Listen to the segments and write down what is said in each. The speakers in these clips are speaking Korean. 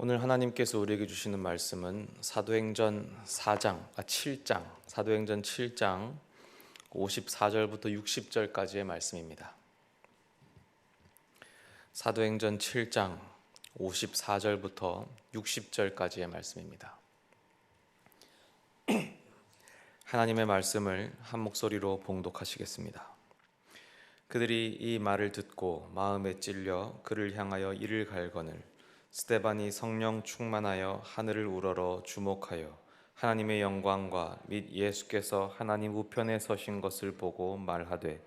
오늘 하나님께서 우리에게 주시는 말씀은 사도행전 7장 54절부터 60절까지의 말씀입니다. 사도행전 7장 54절부터 60절까지의 말씀입니다. 하나님의 말씀을 한 목소리로 봉독하시겠습니다. 그들이 이 말을 듣고 마음에 찔려 그를 향하여 이를 갈거늘 스데반이 성령 충만하여 하늘을 우러러 주목하여 하나님의 영광과 및 예수께서 하나님 우편에 서신 것을 보고 말하되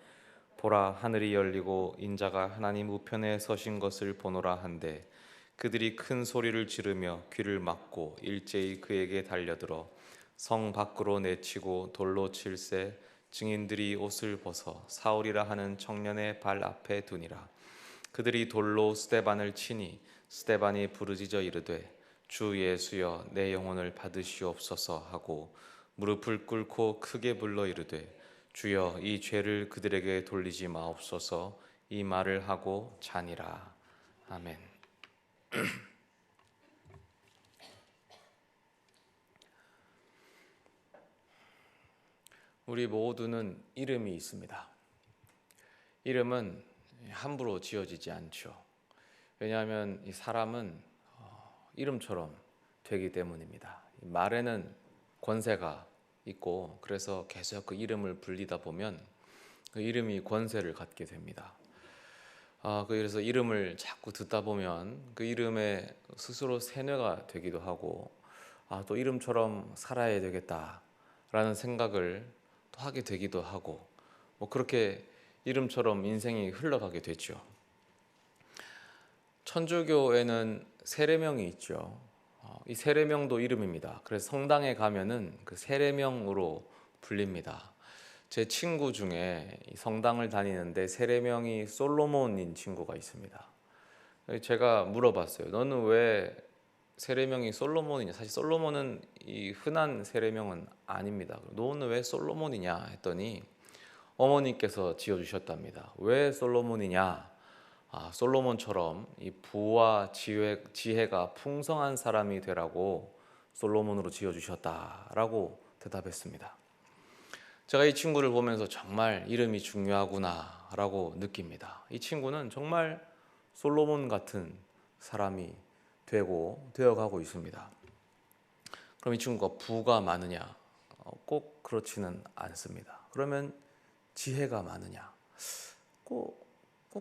보라, 하늘이 열리고 인자가 하나님 우편에 서신 것을 보노라 한데 그들이 큰 소리를 지르며 귀를 막고 일제히 그에게 달려들어 성 밖으로 내치고 돌로 칠세 증인들이 옷을 벗어 사울이라 하는 청년의 발 앞에 두니라. 그들이 돌로 스데반을 치니 스데반이 부르짖어 이르되 주 예수여 내 영혼을 받으시옵소서 하고 무릎을 꿇고 크게 불러 이르되 주여 이 죄를 그들에게 돌리지 마옵소서. 이 말을 하고 자니라. 아멘. 우리 모두는 이름이 있습니다. 이름은 함부로 지어지지 않죠. 왜냐하면 이 사람은 이름처럼 되기 때문입니다. 말에는 권세가 있고 그래서 계속 그 이름을 불리다 보면 그 이름이 권세를 갖게 됩니다. 그래서 이름을 자꾸 듣다 보면 그 이름에 스스로 세뇌가 되기도 하고 또 이름처럼 살아야 되겠다라는 생각을 또 하게 되기도 하고 그렇게 이름처럼 인생이 흘러가게 되죠. 천주교에는 세례명이 있죠. 이 세례명도 이름입니다. 그래서 성당에 가면은 그 세례명으로 불립니다. 제 친구 중에 성당을 다니는데 세례명이 솔로몬인 친구가 있습니다. 제가 물어봤어요. 너는 왜 세례명이 솔로몬이냐? 사실 솔로몬은 이 흔한 세례명은 아닙니다. 너는 왜 솔로몬이냐 했더니 어머니께서 지어주셨답니다. 왜 솔로몬이냐? 솔로몬처럼 이 부와 지혜가 풍성한 사람이 되라고 솔로몬으로 지어주셨다라고 대답했습니다. 제가 이 친구를 보면서 정말 이름이 중요하구나라고 느낍니다. 이 친구는 정말 솔로몬 같은 사람이 되어가고 있습니다. 그럼 이 친구가 부가 많으냐? 꼭 그렇지는 않습니다. 그러면 지혜가 많으냐? 꼭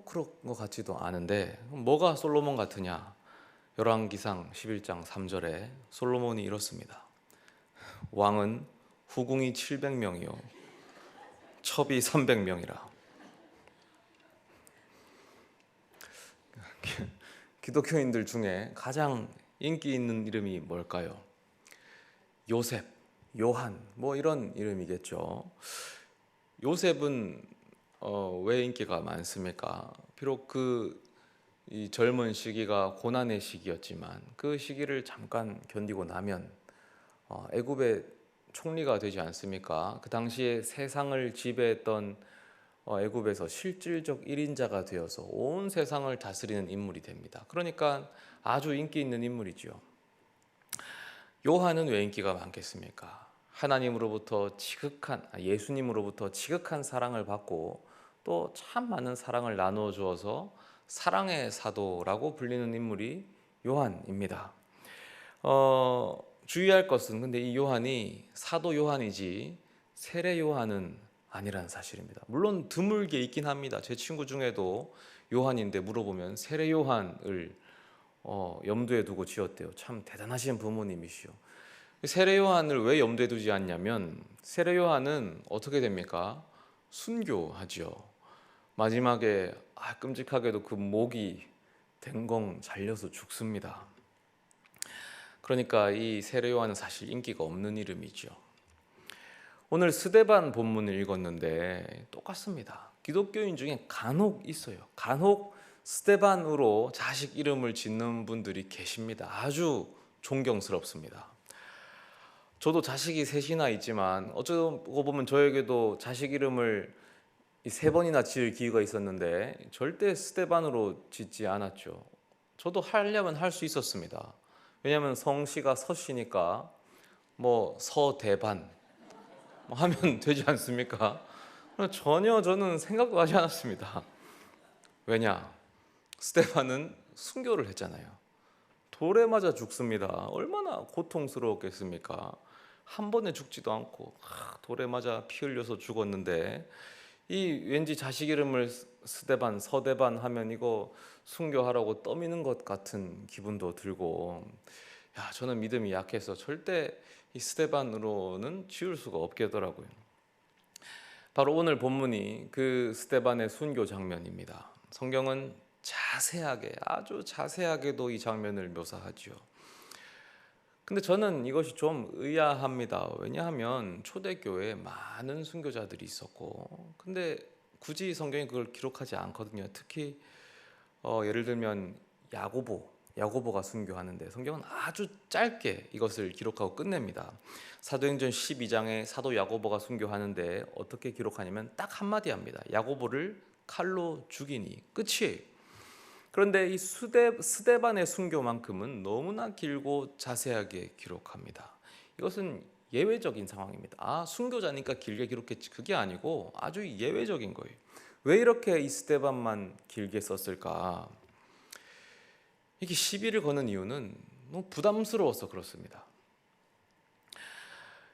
그런 것 같지도 않은데 뭐가 솔로몬 같으냐? 열왕기상 11장 3절에 솔로몬이 이렇습니다. 왕은 후궁이 700명이요 첩이 300명이라. 기독교인들 중에 가장 인기 있는 이름이 뭘까요? 요셉, 요한 이런 이름이겠죠. 요셉은 왜 인기가 많습니까? 비록 이 젊은 시기가 고난의 시기였지만 그 시기를 잠깐 견디고 나면 애굽의 총리가 되지 않습니까? 그 당시에 세상을 지배했던 애굽에서 실질적 1인자가 되어서 온 세상을 다스리는 인물이 됩니다. 그러니까 아주 인기 있는 인물이죠. 요한은 왜 인기가 많겠습니까? 예수님으로부터 지극한 사랑을 받고 또 참 많은 사랑을 나누어 주어서 사랑의 사도라고 불리는 인물이 요한입니다. 주의할 것은 근데 이 요한이 사도 요한이지 세례 요한은 아니라는 사실입니다. 물론 드물게 있긴 합니다. 제 친구 중에도 요한인데 물어보면 세례 요한을 염두에 두고 지었대요. 참 대단하신 부모님이시오. 세례 요한을 왜 염두에 두지 않냐면 세례 요한은 어떻게 됩니까? 순교하죠. 마지막에 끔찍하게도 그 목이 댕공 잘려서 죽습니다. 그러니까 이 세례 요한은 사실 인기가 없는 이름이죠. 오늘 스데반 본문을 읽었는데 똑같습니다. 기독교인 중에 간혹 있어요. 간혹 스데반으로 자식 이름을 짓는 분들이 계십니다. 아주 존경스럽습니다. 저도 자식이 셋이나 있지만 어쩌고 보면 저에게도 자식 이름을 3번이나 지을 기회가 있었는데 절대 스데반으로 짓지 않았죠. 저도 하려면 할 수 있었습니다. 왜냐하면 성씨가 서씨니까 뭐 서대반 뭐 하면 되지 않습니까? 전혀 저는 생각도 하지 않았습니다. 왜냐? 스테반은 순교를 했잖아요. 돌에 맞아 죽습니다. 얼마나 고통스러웠겠습니까? 한 번에 죽지도 않고 돌에 맞아 피 흘려서 죽었는데, 이 왠지 자식 이름을 스데반, 서대반 하면 이거 순교하라고 떠미는 것 같은 기분도 들고, 야, 저는 믿음이 약해서 절대 이 스데반으로는 지울 수가 없겠더라고요. 바로 오늘 본문이 그 스데반의 순교 장면입니다. 성경은 자세하게, 아주 자세하게도 이 장면을 묘사하죠. 근데 저는 이것이 좀 의아합니다. 왜냐하면 초대교회에 많은 순교자들이 있었고, 근데 굳이 성경이 그걸 기록하지 않거든요. 특히 예를 들면 야고보가 순교하는데 성경은 아주 짧게 이것을 기록하고 끝냅니다. 사도행전 12장에 사도 야고보가 순교하는데 어떻게 기록하냐면 딱 한마디 합니다. 야고보를 칼로 죽이니 끝이에요. 그런데 이 스데반의 순교만큼은 너무나 길고 자세하게 기록합니다. 이것은 예외적인 상황입니다. 순교자니까 길게 기록했지, 그게 아니고 아주 예외적인 거예요. 왜 이렇게 이 스데반만 길게 썼을까? 이게 시비를 거는 이유는 너무 부담스러워서 그렇습니다.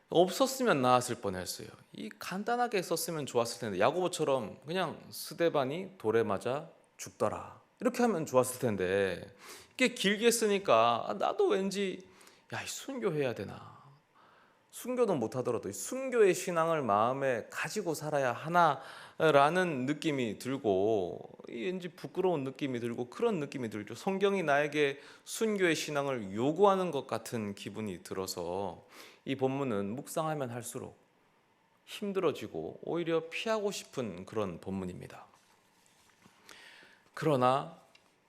없었으면 나았을 뻔했어요. 이 간단하게 썼으면 좋았을 텐데, 야고보처럼 그냥 스데반이 돌에 맞아 죽더라 이렇게 하면 좋았을 텐데, 이게 길게 쓰니까 나도 왠지 야, 순교해야 되나? 순교는 못하더라도 순교의 신앙을 마음에 가지고 살아야 하나라는 느낌이 들고, 왠지 부끄러운 느낌이 들고 그런 느낌이 들죠. 성경이 나에게 순교의 신앙을 요구하는 것 같은 기분이 들어서 이 본문은 묵상하면 할수록 힘들어지고 오히려 피하고 싶은 그런 본문입니다. 그러나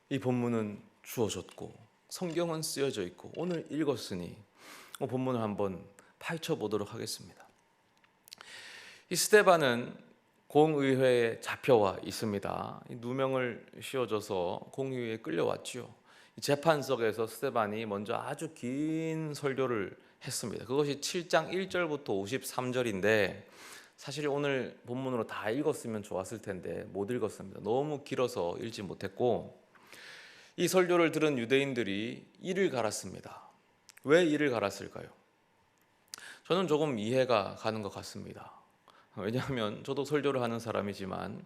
이 본문은 주어졌고 성경은 쓰여져 있고 오늘 읽었으니 본문을 한번 파헤쳐 보도록 하겠습니다. 이 스데반은 공의회에 잡혀와 있습니다. 누명을 씌워줘서 공의회에 끌려왔죠. 재판석에서 스데반이 먼저 아주 긴 설교를 했습니다. 그것이 7장 1절부터 53절인데 사실 오늘 본문으로 다 읽었으면 좋았을 텐데 못 읽었습니다. 너무 길어서 읽지 못했고, 이 설교를 들은 유대인들이 이를 갈았습니다. 왜 이를 갈았을까요? 저는 조금 이해가 가는 것 같습니다. 왜냐하면 저도 설교를 하는 사람이지만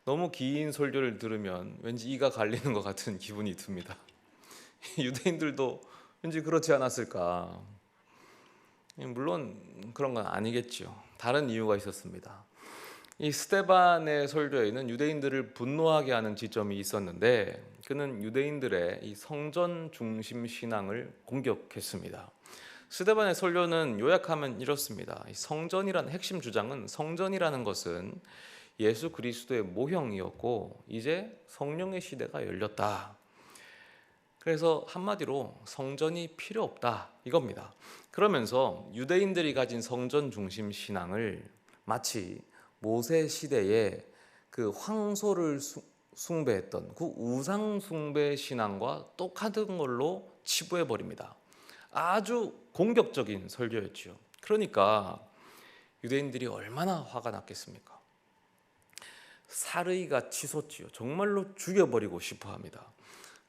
너무 긴 설교를 들으면 왠지 이가 갈리는 것 같은 기분이 듭니다. 유대인들도 왠지 그렇지 않았을까? 물론 그런 건 아니겠죠. 다른 이유가 있었습니다. 이 스데반의 설교에는 유대인들을 분노하게 하는 지점이 있었는데, 그는 유대인들의 이 성전 중심 신앙을 공격했습니다. 스데반의 설교는 요약하면 이렇습니다. 성전이라는 핵심 주장은, 성전이라는 것은 예수 그리스도의 모형이었고 이제 성령의 시대가 열렸다. 그래서 한마디로 성전이 필요 없다 이겁니다. 그러면서 유대인들이 가진 성전 중심 신앙을 마치 모세 시대에 그 황소를 숭배했던 그 우상 숭배 신앙과 똑같은 걸로 치부해 버립니다. 아주 공격적인 설교였죠. 그러니까 유대인들이 얼마나 화가 났겠습니까? 살의가 치솟지요. 정말로 죽여버리고 싶어합니다.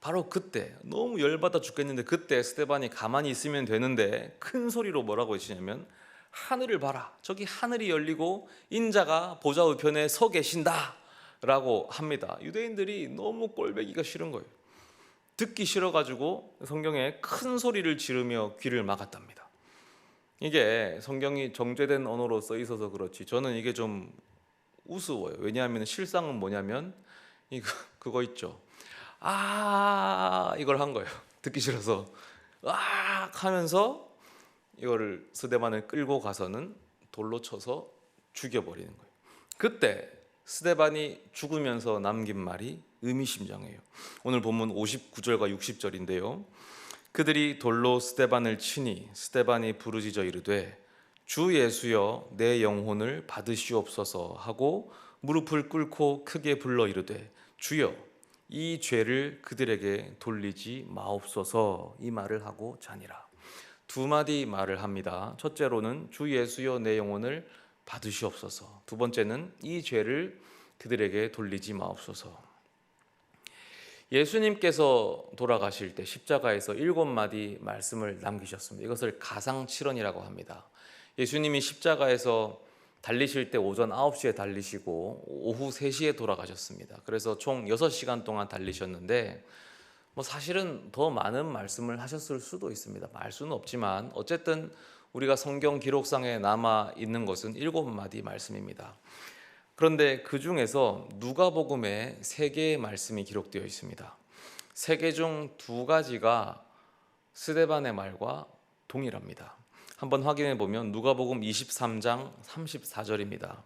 바로 그때 너무 열받아 죽겠는데, 그때 스데반이 가만히 있으면 되는데 큰 소리로 뭐라고 하시냐면, 하늘을 봐라, 저기 하늘이 열리고 인자가 보좌 우편에 서 계신다 라고 합니다. 유대인들이 너무 꼴보기가 싫은 거예요. 듣기 싫어가지고 성경에 큰 소리를 지르며 귀를 막았답니다. 이게 성경이 정제된 언어로 써 있어서 그렇지 저는 이게 좀 우스워요. 왜냐하면 실상은 뭐냐면 그거 있죠. 이걸 한 거예요. 듣기 싫어서 하면서 이거를 스데반을 끌고 가서는 돌로 쳐서 죽여버리는 거예요. 그때 스데반이 죽으면서 남긴 말이 의미심장해요. 오늘 본문 59절과 60절인데요. 그들이 돌로 스데반을 치니 스데반이 부르짖어 이르되 주 예수여 내 영혼을 받으시옵소서 하고 무릎을 꿇고 크게 불러 이르되 주여 이 죄를 그들에게 돌리지 마옵소서 이 말을 하고 자니라. 두 마디 말을 합니다. 첫째로는 주 예수여 내 영혼을 받으시옵소서. 두 번째는 이 죄를 그들에게 돌리지 마옵소서. 예수님께서 돌아가실 때 십자가에서 7마디 말씀을 남기셨습니다. 이것을 가상칠언이라고 합니다. 예수님이 십자가에서 달리실 때 오전 9시에 달리시고 오후 3시에 돌아가셨습니다. 그래서 총 6시간 동안 달리셨는데 사실은 더 많은 말씀을 하셨을 수도 있습니다. 말 수는 없지만 어쨌든 우리가 성경 기록상에 남아 있는 것은 7마디 말씀입니다. 그런데 그 중에서 누가복음에 3개의 말씀이 기록되어 있습니다. 3개 중 2가지가 스데반의 말과 동일합니다. 한번 확인해 보면 누가복음 23장 34절입니다.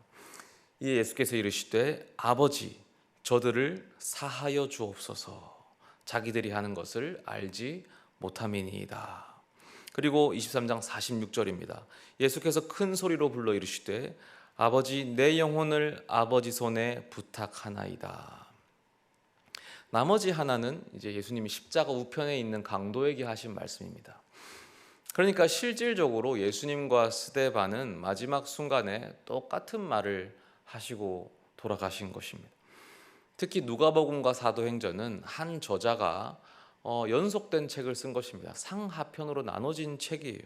이에 예수께서 이르시되 아버지 저들을 사하여 주옵소서 자기들이 하는 것을 알지 못함이니이다. 그리고 23장 46절입니다. 예수께서 큰 소리로 불러 이르시되 아버지 내 영혼을 아버지 손에 부탁하나이다. 나머지 하나는 이제 예수님이 십자가 우편에 있는 강도에게 하신 말씀입니다. 그러니까 실질적으로 예수님과 스데반은 마지막 순간에 똑같은 말을 하시고 돌아가신 것입니다. 특히 누가복음과 사도행전은 한 저자가 연속된 책을 쓴 것입니다. 상하편으로 나눠진 책이에요.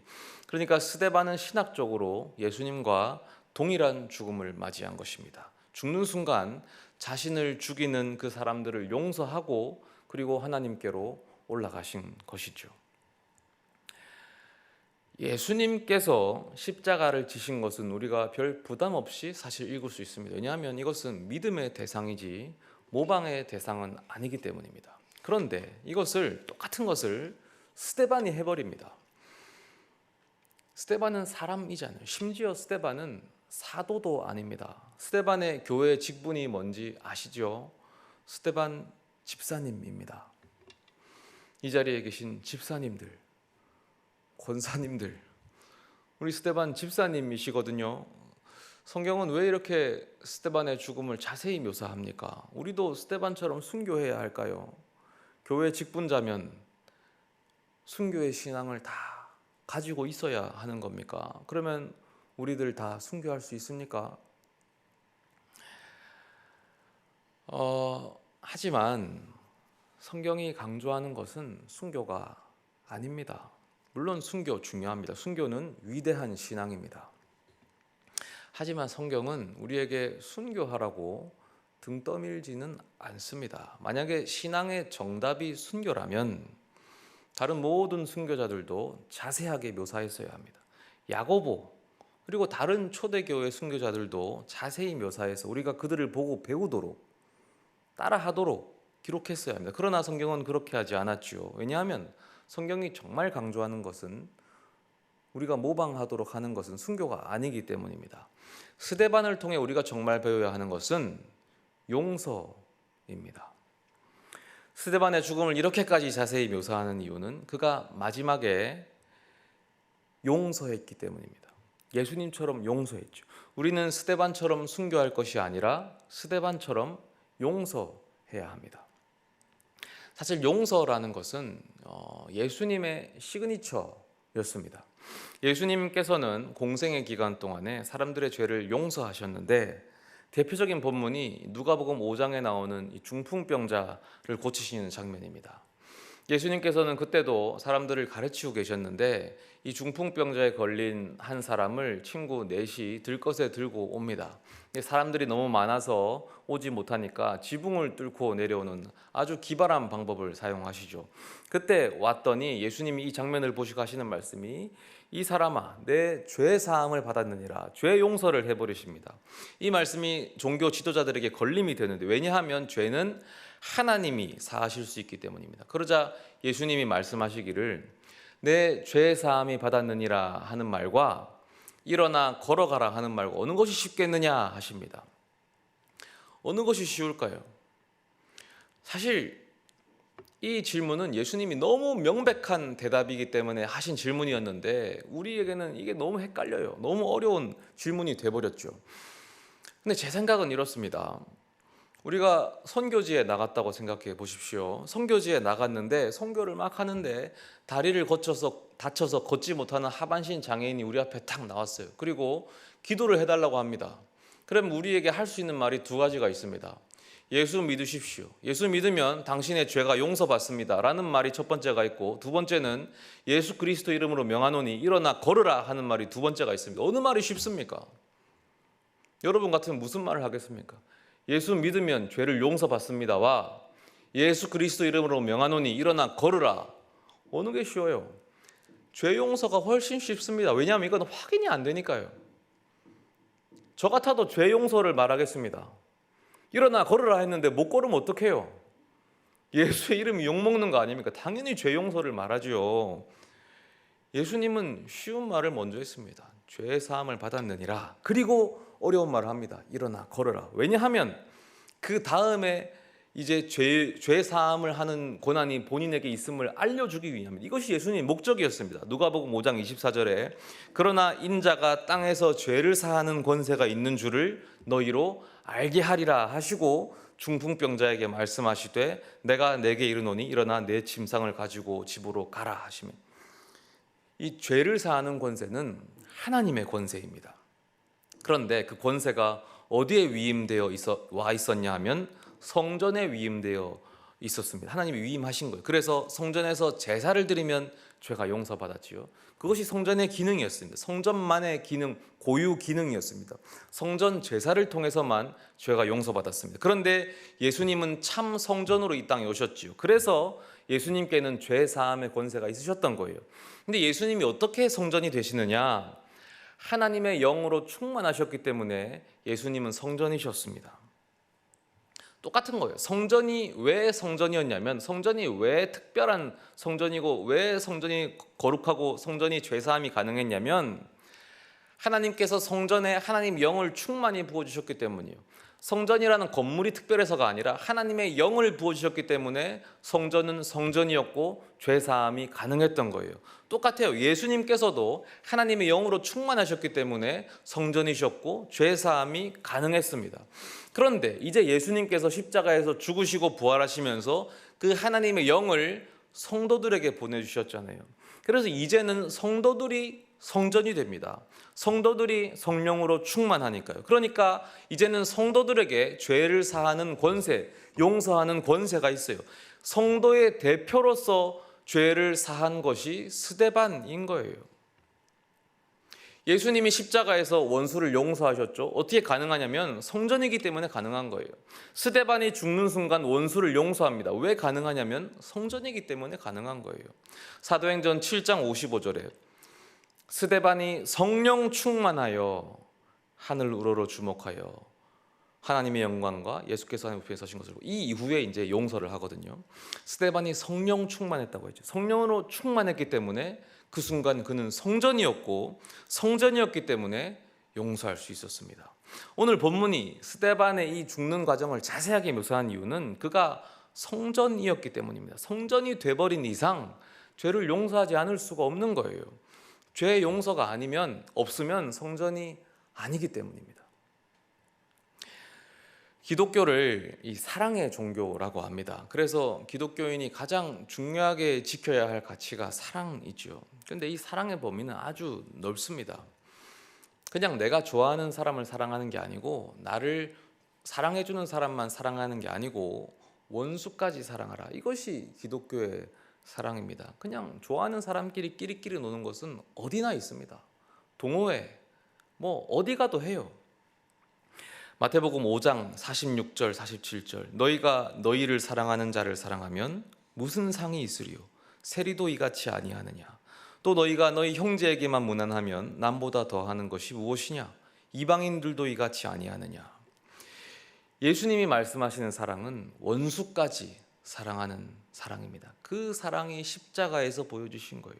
그러니까 스데반은 신학적으로 예수님과 동일한 죽음을 맞이한 것입니다. 죽는 순간 자신을 죽이는 그 사람들을 용서하고 그리고 하나님께로 올라가신 것이죠. 예수님께서 십자가를 지신 것은 우리가 별 부담 없이 사실 읽을 수 있습니다. 왜냐하면 이것은 믿음의 대상이지 모방의 대상은 아니기 때문입니다. 그런데 이것을 똑같은 것을 스데반이 해버립니다. 스데반은 사람이잖아요. 심지어 스데반은 사도도 아닙니다. 스데반의 교회 직분이 뭔지 아시죠? 스데반 집사님입니다. 이 자리에 계신 집사님들, 권사님들, 우리 스데반 집사님이시거든요. 성경은 왜 이렇게 스데반의 죽음을 자세히 묘사합니까? 우리도 스데반처럼 순교해야 할까요? 교회 직분자면 순교의 신앙을 다 가지고 있어야 하는 겁니까? 그러면 우리들 다 순교할 수 있습니까? 하지만 성경이 강조하는 것은 순교가 아닙니다. 물론 순교 중요합니다. 순교는 위대한 신앙입니다. 하지만 성경은 우리에게 순교하라고 등 떠밀지는 않습니다. 만약에 신앙의 정답이 순교라면 다른 모든 순교자들도 자세하게 묘사했어야 합니다. 야고보 그리고 다른 초대교회 순교자들도 자세히 묘사해서 우리가 그들을 보고 배우도록 따라하도록 기록했어야 합니다. 그러나 성경은 그렇게 하지 않았죠. 왜냐하면 성경이 정말 강조하는 것은 우리가 모방하도록 하는 것은 순교가 아니기 때문입니다. 스데반을 통해 우리가 정말 배워야 하는 것은 용서입니다. 스데반의 죽음을 이렇게까지 자세히 묘사하는 이유는 그가 마지막에 용서했기 때문입니다. 예수님처럼 용서했죠. 우리는 스데반처럼 순교할 것이 아니라 스데반처럼 용서해야 합니다. 사실 용서라는 것은 예수님의 시그니처였습니다. 예수님께서는 공생의 기간 동안에 사람들의 죄를 용서하셨는데 대표적인 본문이 누가복음 5장에 나오는 이 중풍병자를 고치시는 장면입니다. 예수님께서는 그때도 사람들을 가르치고 계셨는데 이 중풍병자에 걸린 한 사람을 친구 넷이 들것에 들고 옵니다. 사람들이 너무 많아서 오지 못하니까 지붕을 뚫고 내려오는 아주 기발한 방법을 사용하시죠. 그때 왔더니 예수님이 이 장면을 보시고 하시는 말씀이 이 사람아 내 죄 사함을 받았느니라, 죄 용서를 해버리십니다. 이 말씀이 종교 지도자들에게 걸림이 되는데, 왜냐하면 죄는 하나님이 사하실 수 있기 때문입니다. 그러자 예수님이 말씀하시기를 내 죄 사함이 받았느니라 하는 말과 일어나 걸어가라 하는 말과 어느 것이 쉽겠느냐 하십니다. 어느 것이 쉬울까요? 사실 이 질문은 예수님이 너무 명백한 대답이기 때문에 하신 질문이었는데 우리에게는 이게 너무 헷갈려요. 너무 어려운 질문이 돼버렸죠. 근데 제 생각은 이렇습니다. 우리가 선교지에 나갔다고 생각해 보십시오. 선교지에 나갔는데 선교를 막 하는데 다리를 다쳐서 걷지 못하는 하반신 장애인이 우리 앞에 탁 나왔어요. 그리고 기도를 해달라고 합니다. 그럼 우리에게 할 수 있는 말이 두 가지가 있습니다. 예수 믿으십시오. 예수 믿으면 당신의 죄가 용서받습니다 라는 말이 첫 번째가 있고, 두 번째는 예수 그리스도 이름으로 명하노니 일어나 걸으라 하는 말이 두 번째가 있습니다. 어느 말이 쉽습니까? 여러분 같으면 무슨 말을 하겠습니까? 예수 믿으면 죄를 용서받습니다와 예수 그리스도 이름으로 명하노니 일어나 걸으라, 어느 게 쉬워요? 죄 용서가 훨씬 쉽습니다. 왜냐하면 이건 확인이 안 되니까요. 저 같아도 죄 용서를 말하겠습니다. 일어나 걸으라 했는데 못 걸으면 어떡해요? 예수의 이름이 욕먹는 거 아닙니까? 당연히 죄 용서를 말하죠. 예수님은 쉬운 말을 먼저 했습니다. 죄 사함을 받았느니라. 그리고 어려운 말을 합니다. 일어나 걸으라. 왜냐하면 그 다음에 이제 죄 사함을 하는 권한이 본인에게 있음을 알려주기 위함입니다. 이것이 예수님의 목적이었습니다. 누가복음 5장 24절에 그러나 인자가 땅에서 죄를 사하는 권세가 있는 줄을 너희로 알게 하리라 하시고 중풍병자에게 말씀하시되 내가 내게 이르노니 일어나 내 침상을 가지고 집으로 가라 하시며, 이 죄를 사하는 권세는 하나님의 권세입니다. 그런데 그 권세가 어디에 위임되어 와 있었냐 하면 성전에 위임되어 있었습니다. 하나님이 위임하신 거예요. 그래서 성전에서 제사를 드리면 죄가 용서받았지요. 그것이 성전의 기능이었습니다. 성전만의 기능, 고유 기능이었습니다. 성전 제사를 통해서만 죄가 용서받았습니다. 그런데 예수님은 참 성전으로 이 땅에 오셨지요. 그래서 예수님께는 죄 사함의 권세가 있으셨던 거예요. 근데 예수님이 어떻게 성전이 되시느냐? 하나님의 영으로 충만하셨기 때문에 예수님은 성전이셨습니다. 똑같은 거예요. 성전이 왜 성전이었냐면, 성전이 왜 특별한 성전이고 왜 성전이 거룩하고 성전이 죄사함이 가능했냐면, 하나님께서 성전에 하나님 영을 충만히 부어주셨기 때문이에요. 성전이라는 건물이 특별해서가 아니라 하나님의 영을 부어주셨기 때문에 성전은 성전이었고 죄사함이 가능했던 거예요. 똑같아요. 예수님께서도 하나님의 영으로 충만하셨기 때문에 성전이셨고 죄사함이 가능했습니다. 그런데 이제 예수님께서 십자가에서 죽으시고 부활하시면서 그 하나님의 영을 성도들에게 보내주셨잖아요. 그래서 이제는 성도들이 성전이 됩니다. 성도들이 성령으로 충만하니까요. 그러니까 이제는 성도들에게 죄를 사하는 권세, 용서하는 권세가 있어요. 성도의 대표로서 죄를 사한 것이 스데반인 거예요. 예수님이 십자가에서 원수를 용서하셨죠. 어떻게 가능하냐면 성전이기 때문에 가능한 거예요. 스데반이 죽는 순간 원수를 용서합니다. 왜 가능하냐면 성전이기 때문에 가능한 거예요. 사도행전 7장 55절에 스데반이 성령 충만하여 하늘 우러러 주목하여 하나님의 영광과 예수께서 하나님 앞에 서신 것을 보고, 이 이후에 이제 용서를 하거든요. 스데반이 성령 충만했다고 했죠. 성령으로 충만했기 때문에 그 순간 그는 성전이었고 성전이었기 때문에 용서할 수 있었습니다. 오늘 본문이 스데반의 이 죽는 과정을 자세하게 묘사한 이유는 그가 성전이었기 때문입니다. 성전이 돼버린 이상 죄를 용서하지 않을 수가 없는 거예요. 죄 용서가 없으면 성전이 아니기 때문입니다. 기독교를 이 사랑의 종교라고 합니다. 그래서 기독교인이 가장 중요하게 지켜야 할 가치가 사랑이죠. 그런데 이 사랑의 범위는 아주 넓습니다. 그냥 내가 좋아하는 사람을 사랑하는 게 아니고, 나를 사랑해주는 사람만 사랑하는 게 아니고 원수까지 사랑하라. 이것이 기독교의 사랑입니다. 그냥 좋아하는 사람끼리 끼리끼리 노는 것은 어디나 있습니다. 동호회, 어디 가도 해요. 마태복음 5장 46절 47절 너희가 너희를 사랑하는 자를 사랑하면 무슨 상이 있으리요? 세리도 이같이 아니하느냐? 또 너희가 너희 형제에게만 무난하면 남보다 더하는 것이 무엇이냐? 이방인들도 이같이 아니하느냐? 예수님이 말씀하시는 사랑은 원수까지 사랑하는 사랑입니다. 그 사랑이 십자가에서 보여주신 거예요.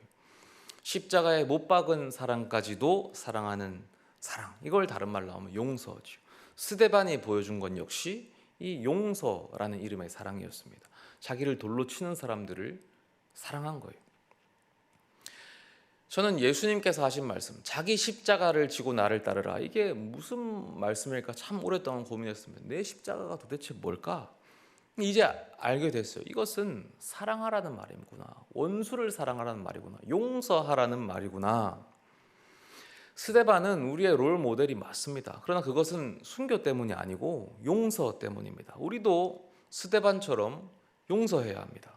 십자가에 못 박은 사랑까지도 사랑하는 사랑. 이걸 다른 말로 하면 용서죠. 스데반이 보여준 건 역시 이 용서라는 이름의 사랑이었습니다. 자기를 돌로 치는 사람들을 사랑한 거예요. 저는 예수님께서 하신 말씀, 자기 십자가를 지고 나를 따르라, 이게 무슨 말씀일까 참 오랫동안 고민했습니다. 내 십자가가 도대체 뭘까? 이제 알게 됐어요. 이것은 사랑하라는 말이구나, 원수를 사랑하라는 말이구나, 용서하라는 말이구나. 스데반은 우리의 롤 모델이 맞습니다. 그러나 그것은 순교 때문이 아니고 용서 때문입니다. 우리도 스데반처럼 용서해야 합니다.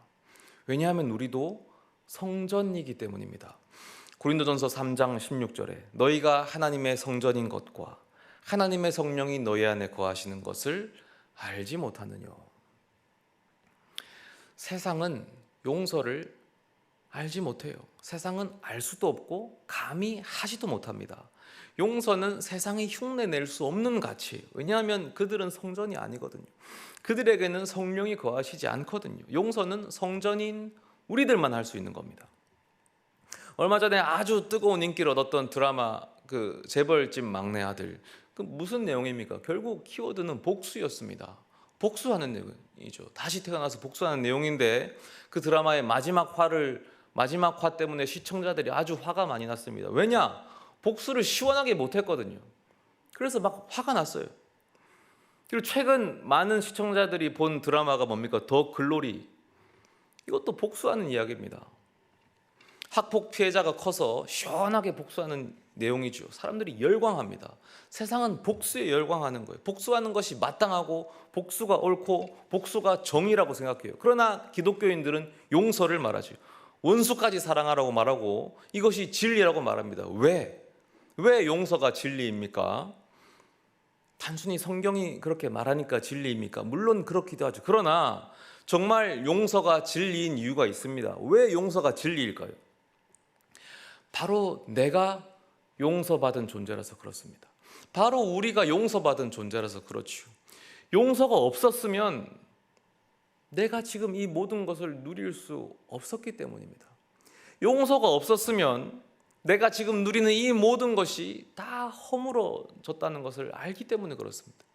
왜냐하면 우리도 성전이기 때문입니다. 고린도전서 3장 16절에 너희가 하나님의 성전인 것과 하나님의 성령이 너희 안에 거하시는 것을 알지 못하느냐. 세상은 용서를 알지 못해요. 세상은 알 수도 없고 감히 하지도 못합니다. 용서는 세상이 흉내낼 수 없는 가치. 왜냐하면 그들은 성전이 아니거든요. 그들에게는 성령이 거하시지 않거든요. 용서는 성전인 우리들만 할 수 있는 겁니다. 얼마 전에 아주 뜨거운 인기를 얻었던 드라마 그 재벌집 막내 아들, 그 무슨 내용입니까? 결국 키워드는 복수였습니다. 복수하는 내용이죠. 다시 태어나서 복수하는 내용인데, 그 드라마의 마지막 화 때문에 시청자들이 아주 화가 많이 났습니다. 왜냐? 복수를 시원하게 못했거든요. 그래서 막 화가 났어요. 그리고 최근 많은 시청자들이 본 드라마가 뭡니까? 더 글로리. 이것도 복수하는 이야기입니다. 학폭 피해자가 커서 시원하게 복수하는 내용이죠. 사람들이 열광합니다. 세상은 복수에 열광하는 거예요. 복수하는 것이 마땅하고 복수가 옳고 복수가 정의라고 생각해요. 그러나 기독교인들은 용서를 말하죠. 원수까지 사랑하라고 말하고 이것이 진리라고 말합니다. 왜 용서가 진리입니까? 단순히 성경이 그렇게 말하니까 진리입니까? 물론 그렇기도 하죠. 그러나 정말 용서가 진리인 이유가 있습니다. 왜 용서가 진리일까요? 바로 내가 용서받은 존재라서 그렇습니다. 바로 우리가 용서받은 존재라서 그렇죠. 용서가 없었으면 내가 지금 이 모든 것을 누릴 수 없었기 때문입니다. 용서가 없었으면 내가 지금 누리는 이 모든 것이 다 허물어졌다는 것을 알기 때문에 그렇습니다.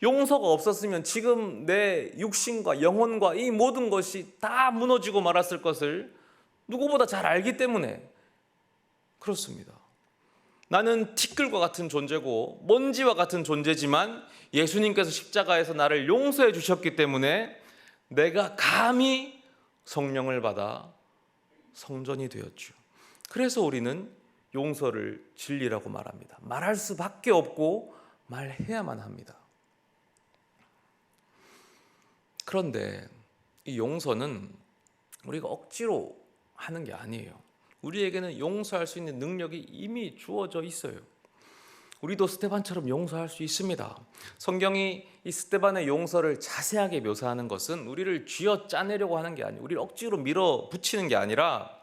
용서가 없었으면 지금 내 육신과 영혼과 이 모든 것이 다 무너지고 말았을 것을 누구보다 잘 알기 때문에 그렇습니다. 나는 티끌과 같은 존재고 먼지와 같은 존재지만 예수님께서 십자가에서 나를 용서해 주셨기 때문에 내가 감히 성령을 받아 성전이 되었죠. 그래서 우리는 용서를 진리라고 말합니다. 말할 수밖에 없고 말해야만 합니다. 그런데 이 용서는 우리가 억지로 하는 게 아니에요. 우리에게는 용서할 수 있는 능력이 이미 주어져 있어요. 우리도 스데반처럼 용서할 수 있습니다. 성경이 이 스데반의 용서를 자세하게 묘사하는 것은 우리를 쥐어짜내려고 하는 게 아니에요. 우리를 억지로 밀어붙이는 게 아니라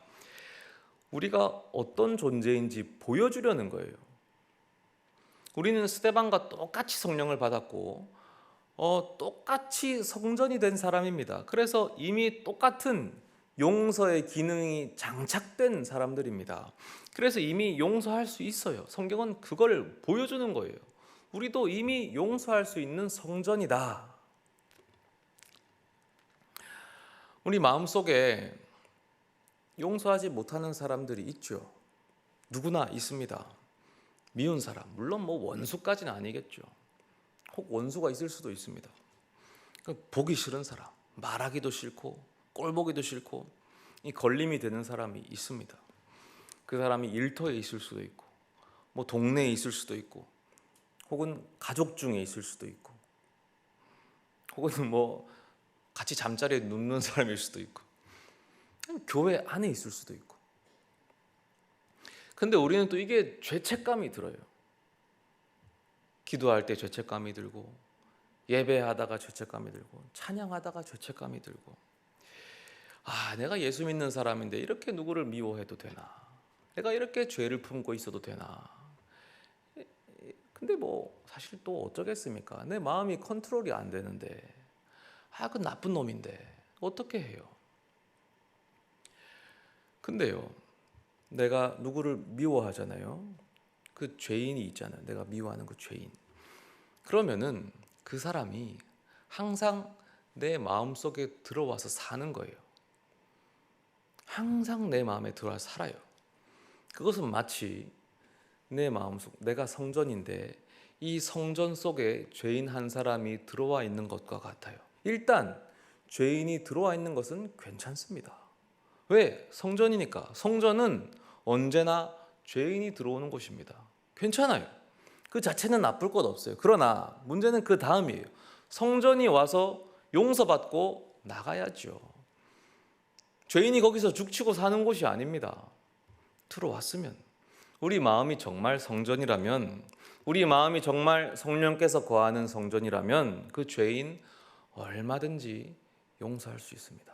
우리가 어떤 존재인지 보여주려는 거예요. 우리는 스데반과 똑같이 성령을 받았고 똑같이 성전이 된 사람입니다. 그래서 이미 똑같은 용서의 기능이 장착된 사람들입니다. 그래서 이미 용서할 수 있어요. 성경은 그걸 보여주는 거예요. 우리도 이미 용서할 수 있는 성전이다. 우리 마음속에 용서하지 못하는 사람들이 있죠. 누구나 있습니다. 미운 사람, 물론 원수까지는 아니겠죠. 혹 원수가 있을 수도 있습니다. 보기 싫은 사람, 말하기도 싫고 꼴 보기도 싫고 이 걸림이 되는 사람이 있습니다. 그 사람이 일터에 있을 수도 있고 동네에 있을 수도 있고 혹은 가족 중에 있을 수도 있고 혹은 같이 잠자리에 눕는 사람일 수도 있고 교회 안에 있을 수도 있고. 근데 우리는 또 이게 죄책감이 들어요. 기도할 때 죄책감이 들고 예배하다가 죄책감이 들고 찬양하다가 죄책감이 들고 내가 예수 믿는 사람인데 이렇게 누구를 미워해도 되나? 내가 이렇게 죄를 품고 있어도 되나? 근데 사실 또 어쩌겠습니까? 내 마음이 컨트롤이 안 되는데 그 나쁜 놈인데 어떻게 해요? 근데요, 내가 누구를 미워하잖아요. 그 죄인이 있잖아요. 내가 미워하는 그 죄인. 그러면은 그 사람이 항상 내 마음속에 들어와서 사는 거예요. 항상 내 마음에 들어와서 살아요. 그것은 마치 내 마음속, 내가 성전인데 이 성전 속에 죄인 한 사람이 들어와 있는 것과 같아요. 일단 죄인이 들어와 있는 것은 괜찮습니다. 왜? 성전이니까. 성전은 언제나 죄인이 들어오는 곳입니다. 괜찮아요. 그 자체는 나쁠 것 없어요. 그러나 문제는 그 다음이에요. 성전이 와서 용서받고 나가야죠. 죄인이 거기서 죽치고 사는 곳이 아닙니다. 들어왔으면, 우리 마음이 정말 성전이라면, 우리 마음이 정말 성령께서 거하는 성전이라면 그 죄인 얼마든지 용서할 수 있습니다.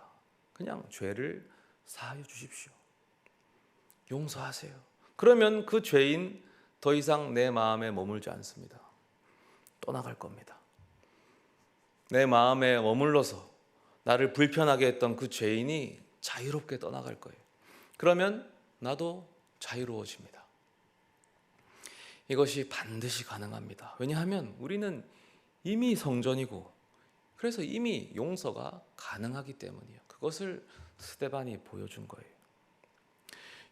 그냥 죄를 사하여 주십시오. 용서하세요. 그러면 그 죄인 더 이상 내 마음에 머물지 않습니다. 떠나갈 겁니다. 내 마음에 머물러서 나를 불편하게 했던 그 죄인이 자유롭게 떠나갈 거예요. 그러면 나도 자유로워집니다. 이것이 반드시 가능합니다. 왜냐하면 우리는 이미 성전이고, 그래서 이미 용서가 가능하기 때문이에요. 그것을 스데반이 보여준 거예요.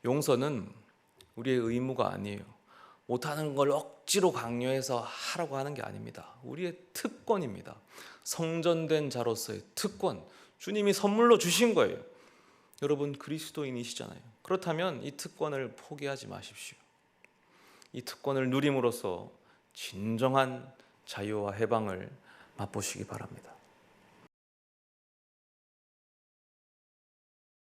용서는 우리의 의무가 아니에요. 못하는 걸 억지로 강요해서 하라고 하는 게 아닙니다. 우리의 특권입니다. 성전된 자로서의 특권, 주님이 선물로 주신 거예요. 여러분 그리스도인이시잖아요. 그렇다면 이 특권을 포기하지 마십시오. 이 특권을 누림으로써 진정한 자유와 해방을 맛보시기 바랍니다.